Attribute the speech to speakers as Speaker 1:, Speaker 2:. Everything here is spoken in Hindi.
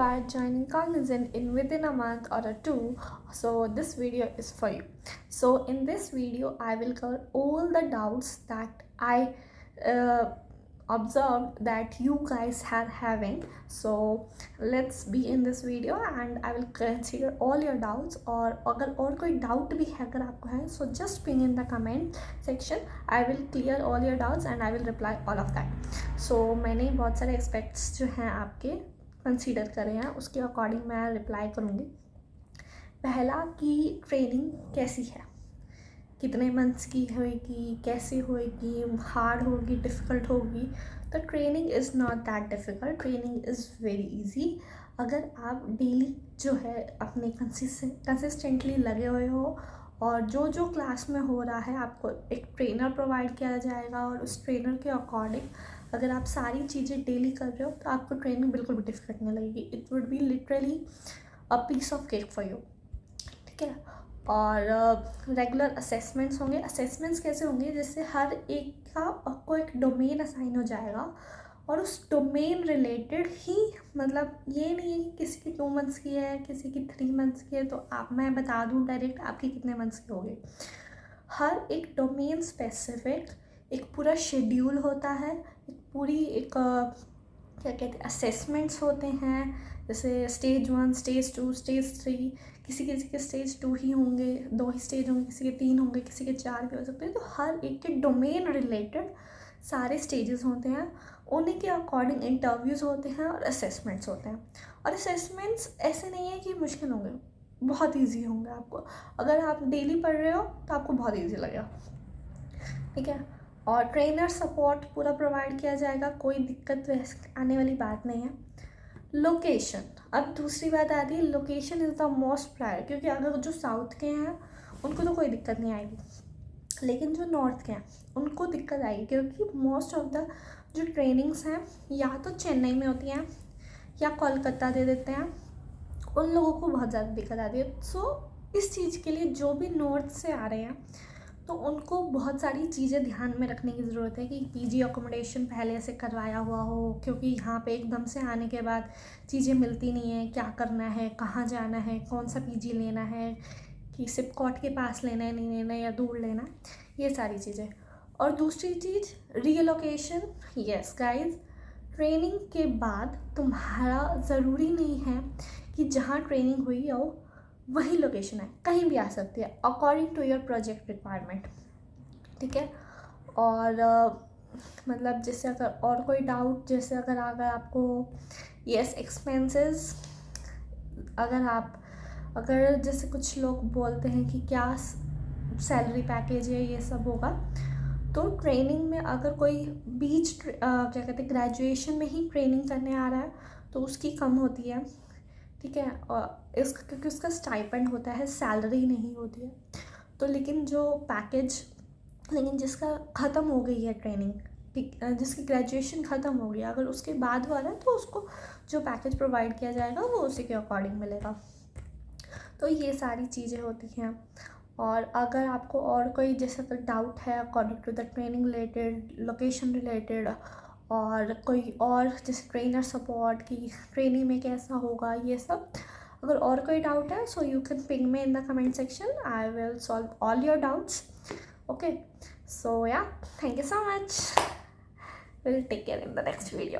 Speaker 1: are joining Cognizant in within a month or a two, so this video is for you. So in this video I will cover all the doubts that I uh, observed that you guys are having. So let's be in this video and I will consider all your doubts. और अगर और कोई डाउट भी है अगर आपको है, so just ping in the comment section. I will clear all your doubts and I will reply all of that. So मैंने बहुत सारे एस्पेक्ट्स जो हैं आपके कंसीडर करे हैं, उसके अकॉर्डिंग मैं रिप्लाई करूँगी. पहला कि ट्रेनिंग कैसी है, कितने मंथ्स की होएगी, कैसे होएगी, हार्ड होगी, डिफ़िकल्ट होगी. तो training is not that difficult, training is very easy. अगर आप डेली जो है अपने कंसिस्टेंटली लगे हुए हो और जो जो क्लास में हो रहा है आपको एक ट्रेनर प्रोवाइड किया जाएगा और उस ट्रेनर के अकॉर्डिंग अगर आप सारी चीज़ें डेली कर रहे हो तो आपको ट्रेनिंग बिल्कुल भी डिफ़िकल्ट नहीं लगेगी. It would be literally a piece of cake for you. ठीक है. और रेगुलर असेसमेंट्स होंगे. असेसमेंट्स कैसे होंगे, जैसे हर एक का आपको एक डोमेन असाइन हो जाएगा और उस डोमेन रिलेटेड ही, मतलब ये नहीं है कि किसी की 2 मंथ्स की है, किसी की 3 मंथ्स की है तो आप मैं बता दूँ डायरेक्ट आपकी कितने मंथ्स की होगी. हर एक डोमेन स्पेसिफिक एक पूरा शेड्यूल होता है, एक पूरी एक क्या कहते हैं असेसमेंट्स होते हैं. जैसे स्टेज 1, स्टेज 2, स्टेज 3, किसी किसी के स्टेज 2 ही होंगे, 2 ही स्टेज होंगे, किसी के 3 होंगे, किसी के 4 भी हो सकते हैं. तो हर एक के डोमेन रिलेटेड सारे स्टेजेस होते हैं, उन्हीं के अकॉर्डिंग इंटरव्यूज़ होते हैं और असेसमेंट्स होते हैं. और असेसमेंट्स ऐसे नहीं है कि मुश्किल होंगे, बहुत ईजी होंगे आपको. अगर आप डेली पढ़ रहे हो तो आपको बहुत ईजी लगेगा. ठीक है. और ट्रेनर सपोर्ट पूरा प्रोवाइड किया जाएगा, कोई दिक्कत आने वाली बात नहीं है. लोकेशन, अब दूसरी बात आती है, location is the most prior, क्योंकि अगर जो साउथ के हैं उनको तो कोई दिक्कत नहीं आएगी, लेकिन जो नॉर्थ के हैं उनको दिक्कत आएगी, क्योंकि मोस्ट ऑफ द जो ट्रेनिंग्स हैं या तो चेन्नई में होती हैं या कोलकाता दे देते हैं, उन लोगों को बहुत ज़्यादा दिक्कत आती है. सो इस चीज़ के लिए जो भी नॉर्थ से आ रहे हैं तो उनको बहुत सारी चीज़ें ध्यान में रखने की ज़रूरत है कि पीजी अकोमोडेशन पहले से करवाया हुआ हो, क्योंकि यहाँ पे एकदम से आने के बाद चीज़ें मिलती नहीं है. क्या करना है, कहाँ जाना है, कौन सा पीजी लेना है, कि सिपकॉट के पास लेना है, नहीं लेना है, या दूर लेना है, ये सारी चीज़ें. और दूसरी चीज़ रीलोकेशन. यस गाइज, ट्रेनिंग के बाद तुम्हारा ज़रूरी नहीं है कि जहाँ ट्रेनिंग हुई हो वही लोकेशन है, कहीं भी आ सकती है according to your project requirement. ठीक है. और मतलब जैसे अगर और कोई डाउट, जैसे अगर आपको यस एक्सपेंसेस, अगर जैसे कुछ लोग बोलते हैं कि क्या सैलरी पैकेज है, ये सब होगा, तो ट्रेनिंग में अगर कोई क्या कहते हैं ग्रेजुएशन में ही ट्रेनिंग करने आ रहा है तो उसकी कम होती है. ठीक है. और क्योंकि उसका स्टाइपेंड होता है, सैलरी नहीं होती है. तो लेकिन जिसका ख़त्म हो गई है ट्रेनिंग, ठीक, जिसकी ग्रेजुएशन ख़त्म हो गई, अगर उसके बाद वाला है तो उसको जो पैकेज प्रोवाइड किया जाएगा वो उसी के अकॉर्डिंग मिलेगा. तो ये सारी चीज़ें होती हैं. और अगर आपको और कोई जैसा कोई डाउट है according to the training related, location related, और कोई और जैसे ट्रेनर सपोर्ट की ट्रेनिंग में कैसा होगा, ये सब अगर और कोई डाउट है, so you can ping me in the comment section. I will solve all your doubts. Okay. So yeah, thank you so much. Will take care in the next video.